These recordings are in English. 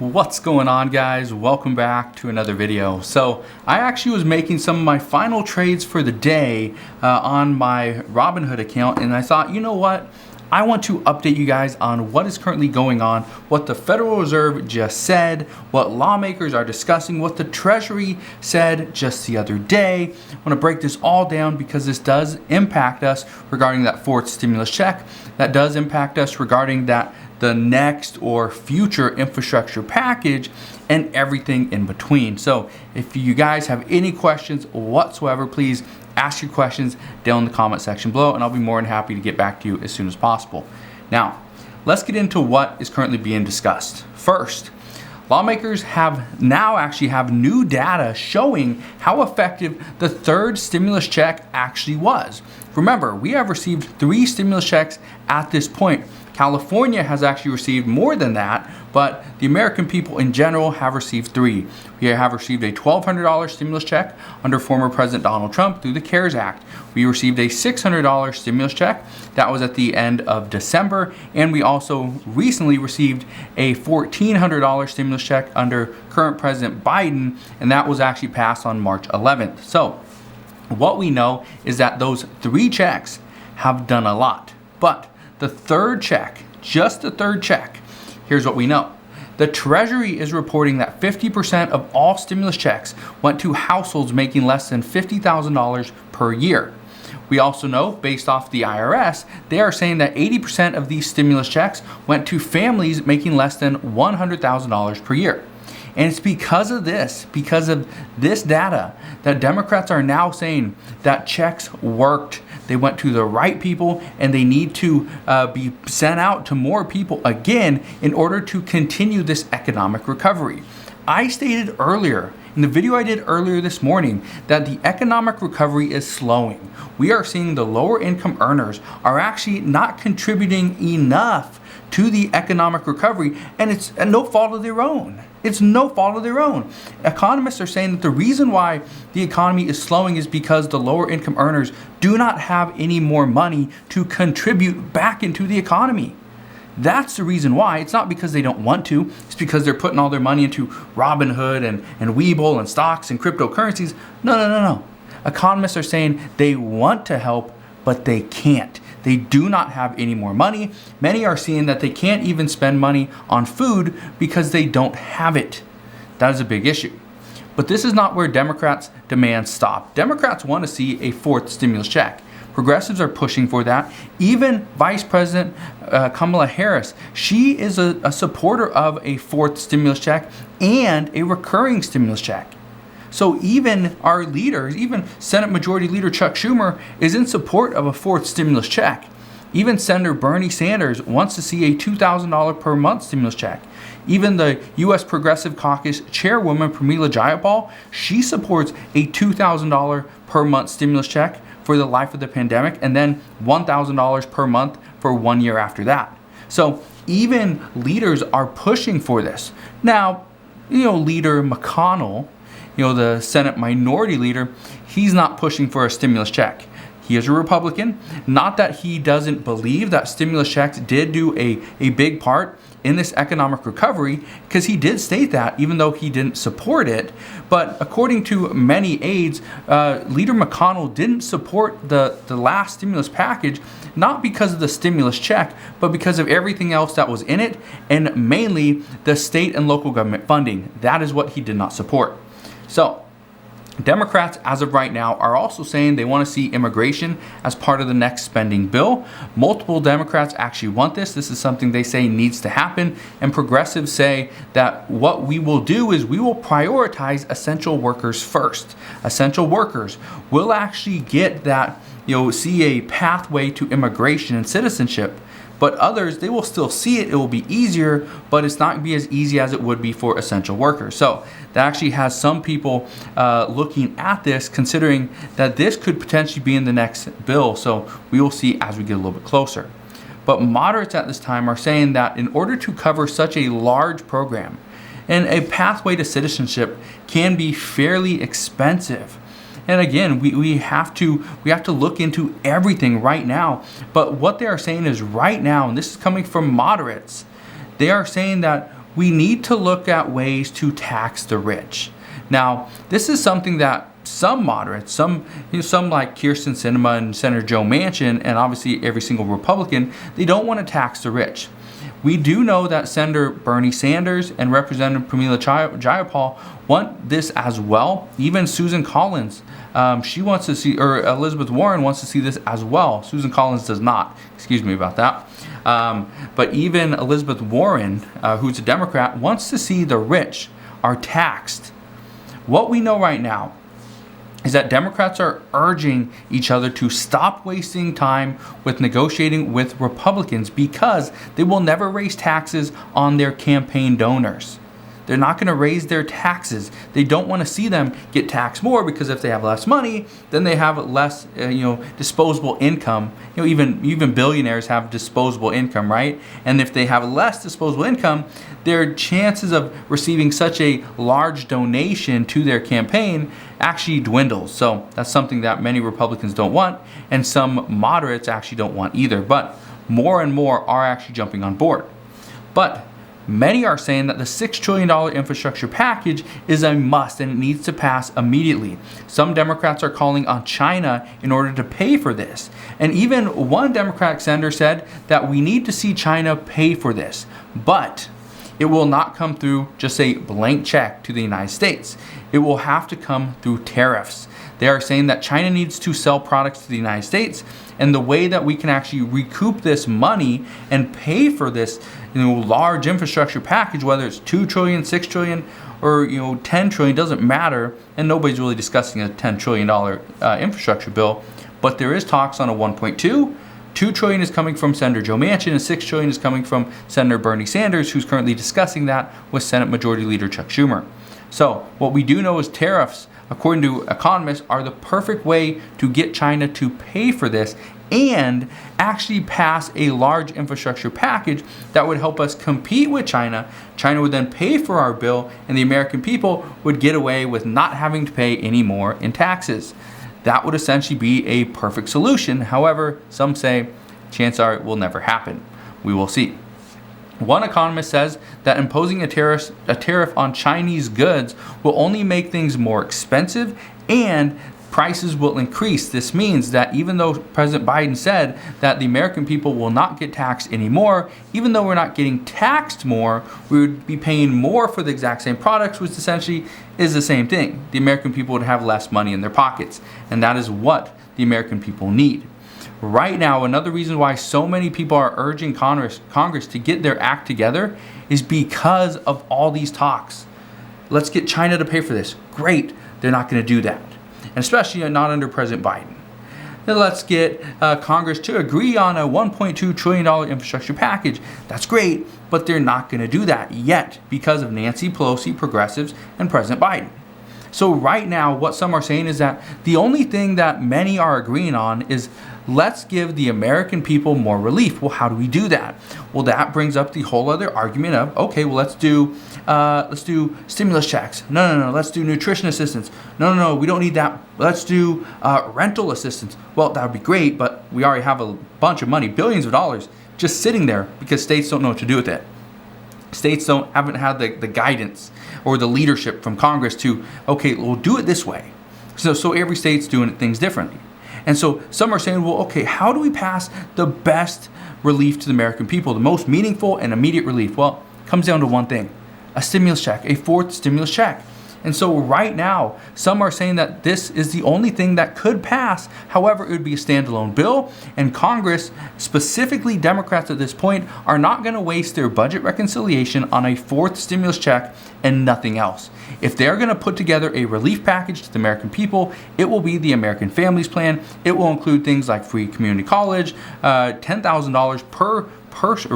What's going on, guys? Welcome back to another video. So I actually was making some of my final trades for the day on my Robinhood account, and I thought, you know what? I want to update you guys on what is currently going on, what the Federal Reserve just said, what lawmakers are discussing, what the Treasury said just the other day. I want to break this all down because this does impact us regarding that fourth stimulus check. That does impact us regarding the next or future infrastructure package and everything in between. So if you guys have any questions whatsoever, please ask your questions down in the comment section below, and I'll be more than happy to get back to you as soon as possible. Now, let's get into what is currently being discussed. First, lawmakers have new data showing how effective the third stimulus check actually was. Remember, we have received 3 stimulus checks at this point. California has actually received more than that, but the American people in general have received 3. We have received a $1,200 stimulus check under former President Donald Trump through the CARES Act. We received a $600 stimulus check that was at the end of December, and we also recently received a $1,400 stimulus check under current President Biden, and that was actually passed on March 11th. So what we know is that those 3 checks have done a lot, but the third check, just the third check, here's what we know. The Treasury is reporting that 50% of all stimulus checks went to households making less than $50,000 per year. We also know, based off the IRS, they are saying that 80% of these stimulus checks went to families making less than $100,000 per year. And it's because of this data, that Democrats are now saying that checks worked. They went to the right people, and they need to be sent out to more people again in order to continue this economic recovery. I stated earlier, in the video I did earlier this morning, that the economic recovery is slowing. We are seeing the lower income earners are actually not contributing enough to the economic recovery, and it's no fault of their own. It's no fault of their own. Economists are saying that the reason why the economy is slowing is because the lower income earners do not have any more money to contribute back into the economy. That's the reason why. It's not because they don't want to. It's because they're putting all their money into Robinhood and Webull and stocks and cryptocurrencies. No. Economists are saying they want to help, but they can't. They do not have any more money. Many are seeing that they can't even spend money on food because they don't have it. That is a big issue. But this is not where Democrats' demands stop. Democrats want to see a fourth stimulus check. Progressives are pushing for that. Even Vice President Kamala Harris, she is a supporter of a fourth stimulus check and a recurring stimulus check. So even our leaders, even Senate Majority Leader Chuck Schumer is in support of a fourth stimulus check. Even Senator Bernie Sanders wants to see a $2,000 per month stimulus check. Even the U.S. Progressive Caucus Chairwoman Pramila Jayapal, she supports a $2,000 per month stimulus check for the life of the pandemic, and then $1,000 per month for 1 year after that. So even leaders are pushing for this. Now, Leader McConnell, the Senate Minority Leader, he's not pushing for a stimulus check. He is a Republican. Not that he doesn't believe that stimulus checks did do a big part in this economic recovery, because he did state that, even though he didn't support it. But according to many aides, Leader McConnell didn't support the last stimulus package, not because of the stimulus check, but because of everything else that was in it, and mainly the state and local government funding. That is what he did not support. So, Democrats, as of right now, are also saying they want to see immigration as part of the next spending bill. Multiple Democrats actually want this. This is something they say needs to happen. And progressives say that what we will do is we will prioritize essential workers first. Essential workers will actually get that, see a pathway to immigration and citizenship. But others, they will still see it. It will be easier, but it's not going to be as easy as it would be for essential workers. So that actually has some people looking at this, considering that this could potentially be in the next bill. So we will see as we get a little bit closer. But moderates at this time are saying that in order to cover such a large program, and a pathway to citizenship can be fairly expensive. And again, we have to look into everything right now. But what they are saying is right now, and this is coming from moderates, they are saying that we need to look at ways to tax the rich. Now, this is something that some moderates, some like Kyrsten Sinema and Senator Joe Manchin, and obviously every single Republican, they don't want to tax the rich. We do know that Senator Bernie Sanders and Representative Pramila Jayapal want this as well. Even Susan Collins, she wants to see, or Elizabeth Warren wants to see this as well. Susan Collins does not. Excuse me about that. But even Elizabeth Warren, who's a Democrat, wants to see the rich are taxed. What we know right now is that Democrats are urging each other to stop wasting time with negotiating with Republicans because they will never raise taxes on their campaign donors. They're not going to raise their taxes. They don't want to see them get taxed more because if they have less money, then they have less, disposable income. Even billionaires have disposable income, right? And if they have less disposable income, their chances of receiving such a large donation to their campaign actually dwindles. So that's something that many Republicans don't want, and some moderates actually don't want either. But more and more are actually jumping on board. But many are saying that the $6 trillion infrastructure package is a must and it needs to pass immediately. Some Democrats are calling on China in order to pay for this. And even one Democratic senator said that we need to see China pay for this. But it will not come through just a blank check to the United States. It will have to come through tariffs. They are saying that China needs to sell products to the United States, and the way that we can actually recoup this money and pay for this large infrastructure package, whether it's $2 trillion, $6 trillion, or $10 trillion, doesn't matter, and nobody's really discussing a $10 trillion infrastructure bill, but there is talks on a 1.2. $2 trillion is coming from Senator Joe Manchin, and $6 trillion is coming from Senator Bernie Sanders, who's currently discussing that with Senate Majority Leader Chuck Schumer. So what we do know is tariffs, according to economists, are the perfect way to get China to pay for this and actually pass a large infrastructure package that would help us compete with China. China would then pay for our bill, and the American people would get away with not having to pay any more in taxes. That would essentially be a perfect solution. However, some say chances are it will never happen. We will see. One economist says that imposing a tariff on Chinese goods will only make things more expensive and prices will increase. This means that even though President Biden said that the American people will not get taxed anymore, even though we're not getting taxed more, we would be paying more for the exact same products, which essentially is the same thing. The American people would have less money in their pockets, and that is what the American people need. Right now, another reason why so many people are urging Congress to get their act together is because of all these talks. Let's get China to pay for this. Great, they're not going to do that, and especially not under President Biden. Then let's get Congress to agree on a $1.2 trillion infrastructure package. That's great, but they're not going to do that yet because of Nancy Pelosi, progressives, and President Biden. So right now, what some are saying is that the only thing that many are agreeing on is let's give the American people more relief. Well, how do we do that? Well, that brings up the whole other argument of, okay, well, let's do stimulus checks. No, let's do nutrition assistance. No, we don't need that. Let's do rental assistance. Well, that would be great, but we already have a bunch of money, billions of dollars, just sitting there because states don't know what to do with it. States haven't had the guidance or the leadership from Congress to, okay, we'll do it this way. So every state's doing things differently. And so some are saying, well, okay, how do we pass the best relief to the American people, the most meaningful and immediate relief? Well, it comes down to one thing, a stimulus check, a fourth stimulus check. And so right now, some are saying that this is the only thing that could pass. However, it would be a standalone bill, and Congress, specifically Democrats at this point, are not going to waste their budget reconciliation on a fourth stimulus check and nothing else. If they're going to put together a relief package to the American people, it will be the American Families Plan. It will include things like free community college, $10,000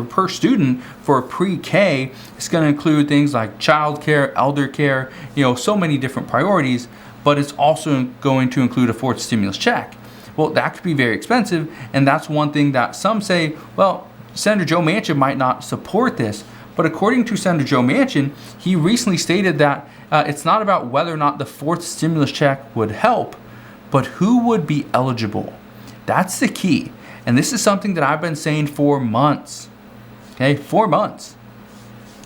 per student for pre-K. It's going to include things like child care, elder care, so many different priorities, but it's also going to include a fourth stimulus check. Well, that could be very expensive, and that's one thing that some say, well, Senator Joe Manchin might not support this, but according to Senator Joe Manchin, he recently stated that it's not about whether or not the fourth stimulus check would help, but who would be eligible. That's the key. And this is something that I've been saying for months. Okay, 4 months.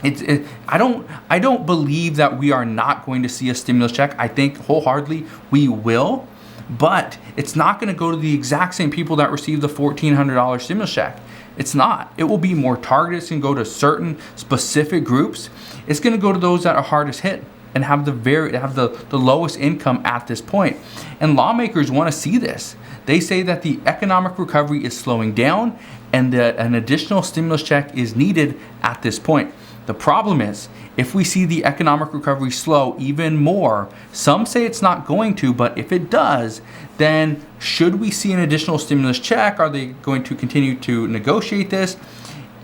I don't believe that we are not going to see a stimulus check. I think wholeheartedly we will, but it's not going to go to the exact same people that received the $1,400 stimulus check. It's not. It will be more targeted. It's going to go to certain specific groups. It's going to go to those that are hardest hit and have the lowest income at this point. And lawmakers want to see this. They say that the economic recovery is slowing down and that an additional stimulus check is needed at this point. The problem is, if we see the economic recovery slow even more, some say it's not going to, but if it does, then should we see an additional stimulus check? Are they going to continue to negotiate this?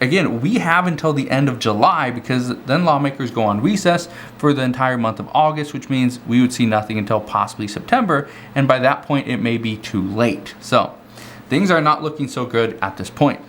Again, we have until the end of July, because then lawmakers go on recess for the entire month of August, which means we would see nothing until possibly September, and by that point it may be too late. So things are not looking so good at this point.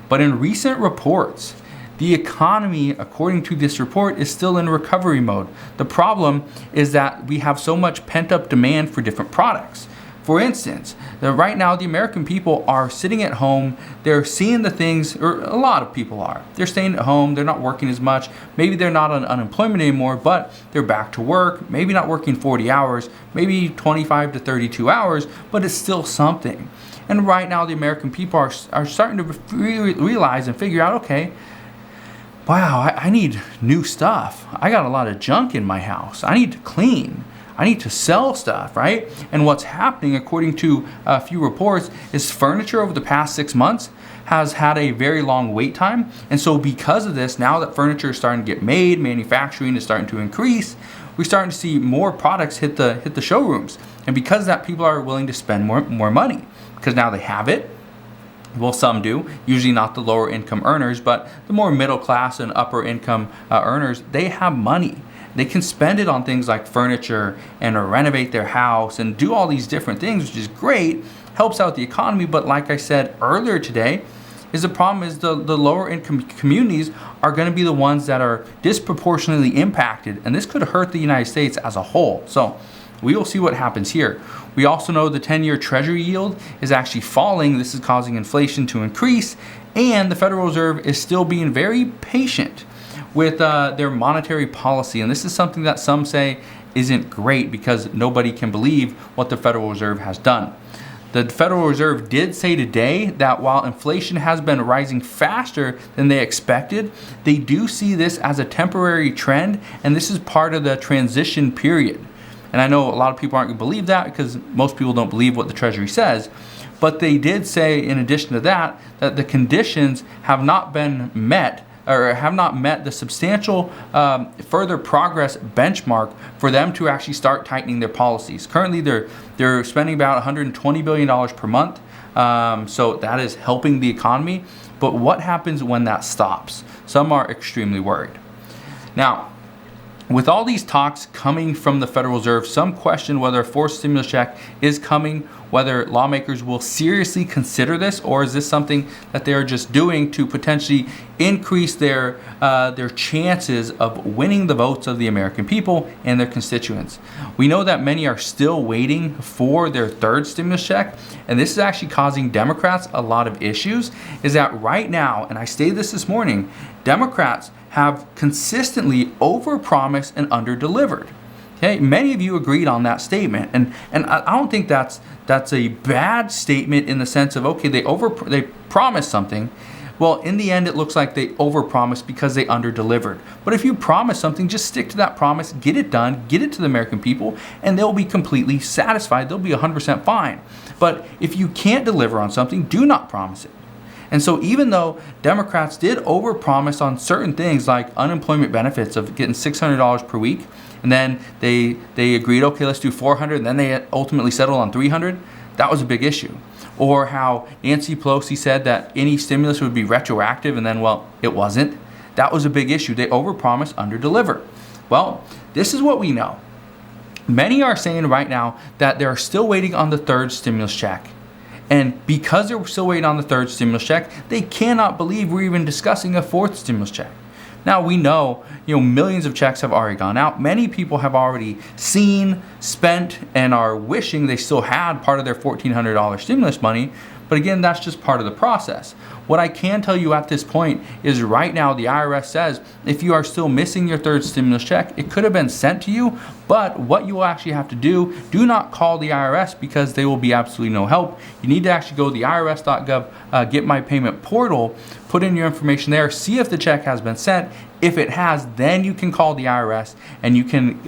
But in recent reports, the economy, according to this report, is still in recovery mode. The problem is that we have so much pent-up demand for different products. For instance, right now the American people are sitting at home, they're seeing the things, or a lot of people are. They're staying at home, they're not working as much, maybe they're not on unemployment anymore, but they're back to work, maybe not working 40 hours, maybe 25 to 32 hours, but it's still something. And right now the American people are starting to realize and figure out, okay, wow, I need new stuff. I got a lot of junk in my house. I need to clean. I need to sell stuff, right? And what's happening, according to a few reports, is furniture over the past 6 months has had a very long wait time. And so because of this, now that furniture is starting to get made, manufacturing is starting to increase, we're starting to see more products hit the showrooms. And because of that, people are willing to spend more money because now they have it. Well, some do, usually not the lower income earners, but the more middle class and upper income earners, they have money. They can spend it on things like furniture and renovate their house and do all these different things, which is great, helps out the economy. But like I said earlier today, the problem is the lower income communities are going to be the ones that are disproportionately impacted. And this could hurt the United States as a whole. So we will see what happens here. We also know the 10-year Treasury yield is actually falling. This is causing inflation to increase, and the Federal Reserve is still being very patient with their monetary policy. And this is something that some say isn't great because nobody can believe what the Federal Reserve has done. The Federal Reserve did say today that while inflation has been rising faster than they expected, they do see this as a temporary trend, and this is part of the transition period. And I know a lot of people aren't going to believe that because most people don't believe what the Treasury says. But they did say, in addition to that, that the conditions have not been met or have not met the substantial further progress benchmark for them to actually start tightening their policies. Currently, they're spending about $120 billion per month. So that is helping the economy. But what happens when that stops? Some are extremely worried. Now, with all these talks coming from the Federal Reserve, some question whether a fourth stimulus check is coming, whether lawmakers will seriously consider this, or is this something that they are just doing to potentially increase their chances of winning the votes of the American people and their constituents. We know that many are still waiting for their third stimulus check, and this is actually causing Democrats a lot of issues, is that right now, and I stated this morning, Democrats have consistently overpromised and underdelivered. Okay, many of you agreed on that statement, and I don't think that's a bad statement in the sense of, okay, they promised something. Well, in the end, it looks like they overpromised because they underdelivered. But if you promise something, just stick to that promise, get it done, get it to the American people, and they'll be completely satisfied. They'll be 100% fine. But if you can't deliver on something, do not promise it. And so even though Democrats did overpromise on certain things like unemployment benefits of getting $600 per week, and then they agreed, okay, let's do $400, and then they ultimately settled on $300, that was a big issue. Or how Nancy Pelosi said that any stimulus would be retroactive, and then, well, it wasn't. That was a big issue. They overpromised, underdeliver. Well, this is what we know. Many are saying right now that they're still waiting on the third stimulus check. And because they're still waiting on the third stimulus check, they cannot believe we're even discussing a fourth stimulus check. Now we know, millions of checks have already gone out. Many people have already seen, spent, and are wishing they still had part of their $1,400 stimulus money. But again, that's just part of the process. What I can tell you at this point is right now the IRS says if you are still missing your third stimulus check, it could have been sent to you, but what you will actually have to do not call the IRS because they will be absolutely no help. You need to actually go to the irs.gov Get My Payment portal, put in your information there, see if the check has been sent. If it has, then you can call the IRS and you can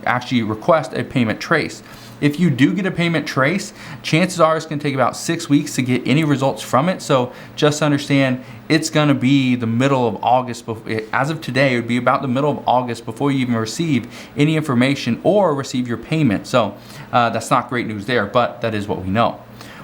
actually request a payment trace. If you do get a payment trace, chances are it's going to take about 6 weeks to get any results from it. So just understand it's going to be the middle of August. As of today, it would be about the middle of August before you even receive any information or receive your payment. So that's not great news there, but that is what we know.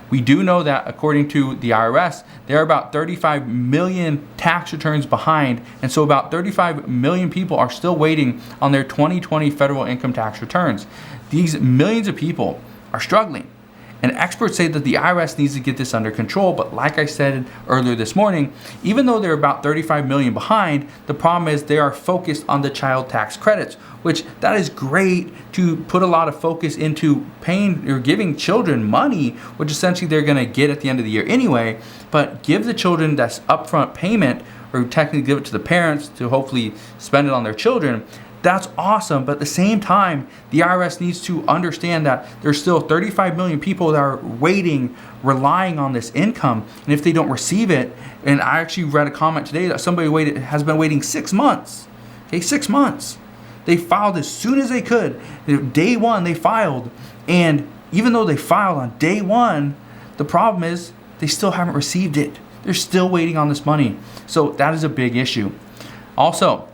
We do know that according to the IRS, there are about 35 million tax returns behind, and so about 35 million people are still waiting on their 2020 federal income tax returns. These millions of people are struggling, and experts say that the IRS needs to get this under control, but like I said earlier this morning, even though they're about 35 million behind, the problem is they are focused on the child tax credits, which that is great to put a lot of focus into paying or giving children money, which essentially they're going to get at the end of the year anyway, but give the children that upfront payment, or technically give it to the parents to hopefully spend it on their children. That's awesome, but at the same time, the IRS needs to understand that there's still 35 million people that are waiting, relying on this income, and if they don't receive it, and I actually read a comment today that somebody has been waiting 6 months. Okay, 6 months. They filed as soon as they could. Day one, they filed, and even though they filed on day one, the problem is they still haven't received it. They're still waiting on this money. So that is a big issue. Also,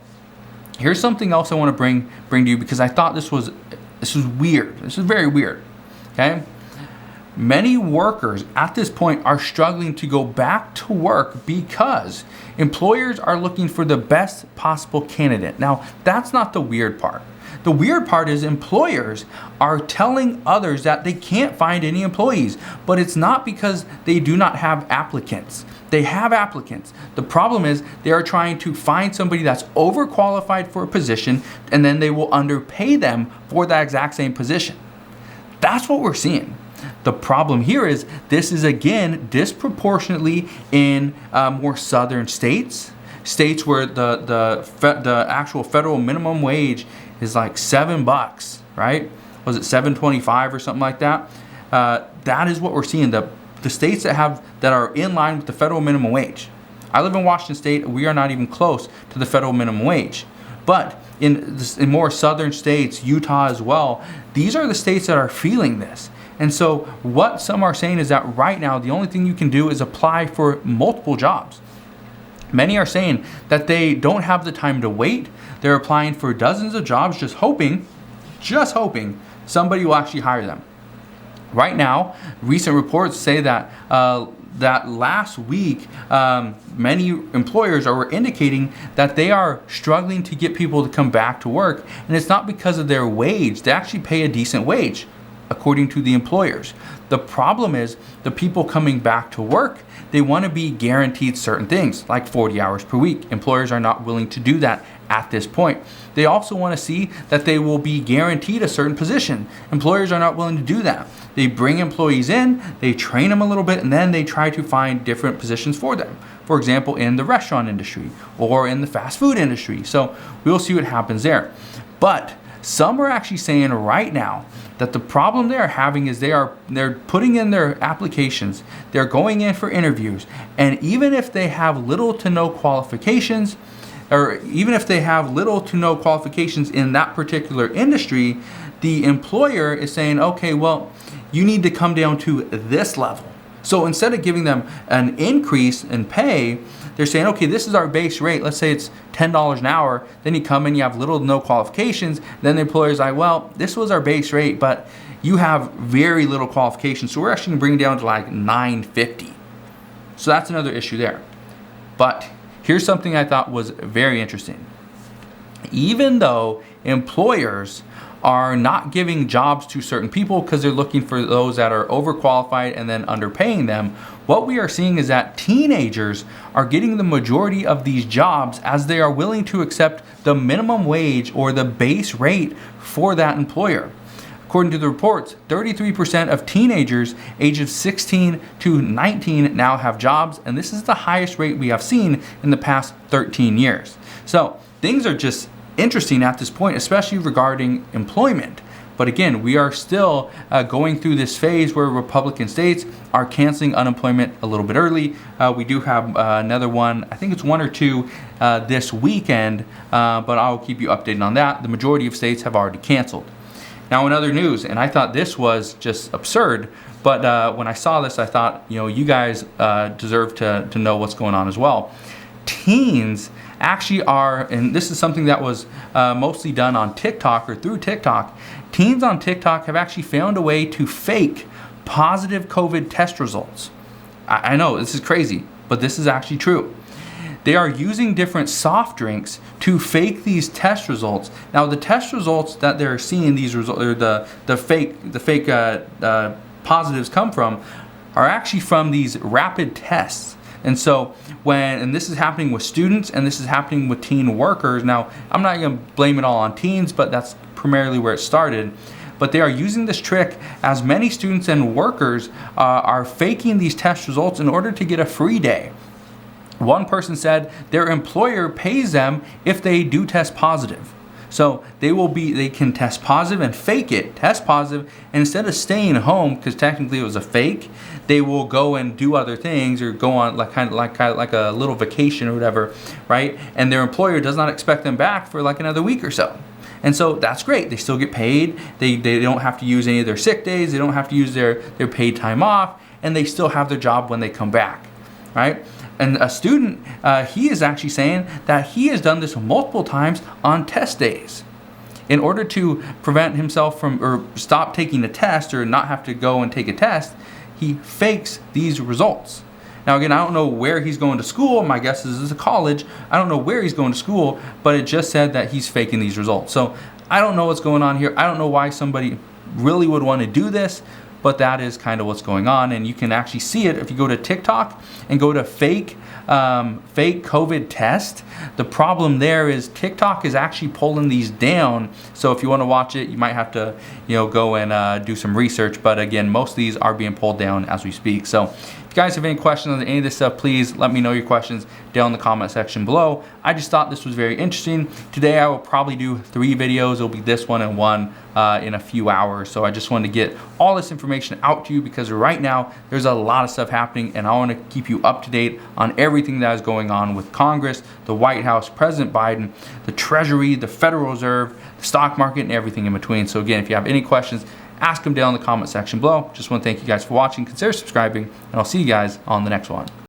here's something else I want to bring to you because I thought this was weird. This is very weird. Okay? Many workers at this point are struggling to go back to work because employers are looking for the best possible candidate. Now, that's not the weird part. The weird part is employers are telling others that they can't find any employees, but it's not because they do not have applicants. They have applicants. The problem is they are trying to find somebody that's overqualified for a position, and then they will underpay them for that exact same position. That's what we're seeing. The problem here is this is again disproportionately in more southern states where the actual federal minimum wage is like $7, right? Was it $7.25 or something like that? That is what we're seeing. The states that are in line with the federal minimum wage. I live in Washington State. We are not even close to the federal minimum wage. But in more southern states, Utah as well, these are the states that are feeling this. And so what some are saying is that right now, the only thing you can do is apply for multiple jobs. Many are saying that they don't have the time to wait. They're applying for dozens of jobs, just hoping somebody will actually hire them. Right now, recent reports say that that last week, many employers are indicating that they are struggling to get people to come back to work, and it's not because of their wage. They actually pay a decent wage, according to the employers. The problem is the people coming back to work, they want to be guaranteed certain things, like 40 hours per week. Employers are not willing to do that at this point. They also want to see that they will be guaranteed a certain position. Employers are not willing to do that. They bring employees in, they train them a little bit, and then they try to find different positions for them. For example, in the restaurant industry or in the fast food industry. So we'll see what happens there. But some are actually saying right now that the problem they're having is they're putting in their applications, they're going in for interviews, and even if they have little to no qualifications, or even if they have little to no qualifications in that particular industry, the employer is saying, okay, well, you need to come down to this level. So instead of giving them an increase in pay, they're saying, okay, this is our base rate. Let's say it's $10 an hour. Then you come in, you have little to no qualifications. Then the employer's like, well, this was our base rate, but you have very little qualifications. So we're actually going to bring it down to like $9.50. So that's another issue there. But here's something I thought was very interesting. Even though employers are not giving jobs to certain people because they're looking for those that are overqualified and then underpaying them, what we are seeing is that teenagers are getting the majority of these jobs as they are willing to accept the minimum wage or the base rate for that employer. According to the reports, 33% of teenagers ages 16 to 19 now have jobs, and this is the highest rate we have seen in the past 13 years. So things are just interesting at this point, especially regarding employment. But again, we are still going through this phase where Republican states are canceling unemployment a little bit early. We do have another one, I think it's one or two this weekend, but I'll keep you updated on that. The majority of states have already canceled. Now in other news, and I thought this was just absurd, but when I saw this, I thought, you guys deserve to know what's going on as well. Teens actually are, and this is something that was mostly done on TikTok or through TikTok, teens on TikTok have actually found a way to fake positive COVID test results. I know, this is crazy, but this is actually true. They are using different soft drinks to fake these test results. Now, the test results that they're seeing, these results, or the fake positives come from, are actually from these rapid tests. And so and this is happening with students, and this is happening with teen workers. Now, I'm not going to blame it all on teens, but that's primarily where it started. But they are using this trick as many students and workers are faking these test results in order to get a free day. One person said their employer pays them if they do test positive. So they can test positive and fake it, test positive, and instead of staying home, because technically it was a fake, they will go and do other things or go on like a little vacation or whatever, right? And their employer does not expect them back for like another week or so. And so that's great. They still get paid. They don't have to use any of their sick days. They don't have to use their paid time off, and they still have their job when they come back, right? And a student, he is actually saying that he has done this multiple times on test days. In order to prevent himself from, or stop taking a test or not have to go and take a test, he fakes these results. Now again, I don't know where he's going to school. My guess is it's a college. I don't know where he's going to school, but it just said that he's faking these results. So I don't know what's going on here. I don't know why somebody really would want to do this, but that is kind of what's going on, and you can actually see it if you go to TikTok and go to fake COVID test. The problem there is TikTok is actually pulling these down, so if you want to watch it, you might have to go and do some research, but again, most of these are being pulled down as we speak. So if you guys have any questions on any of this stuff, please let me know your questions down in the comment section below. I just thought this was very interesting. Today I will probably do 3 videos. It'll be this one and one in a few hours. So I just wanted to get all this information out to you because right now there's a lot of stuff happening, and I want to keep you up to date on everything that is going on with Congress, the White House, President Biden, the Treasury, the Federal Reserve, the stock market, and everything in between. So again, if you have any questions, ask them down in the comment section below. Just want to thank you guys for watching. Consider subscribing, and I'll see you guys on the next one.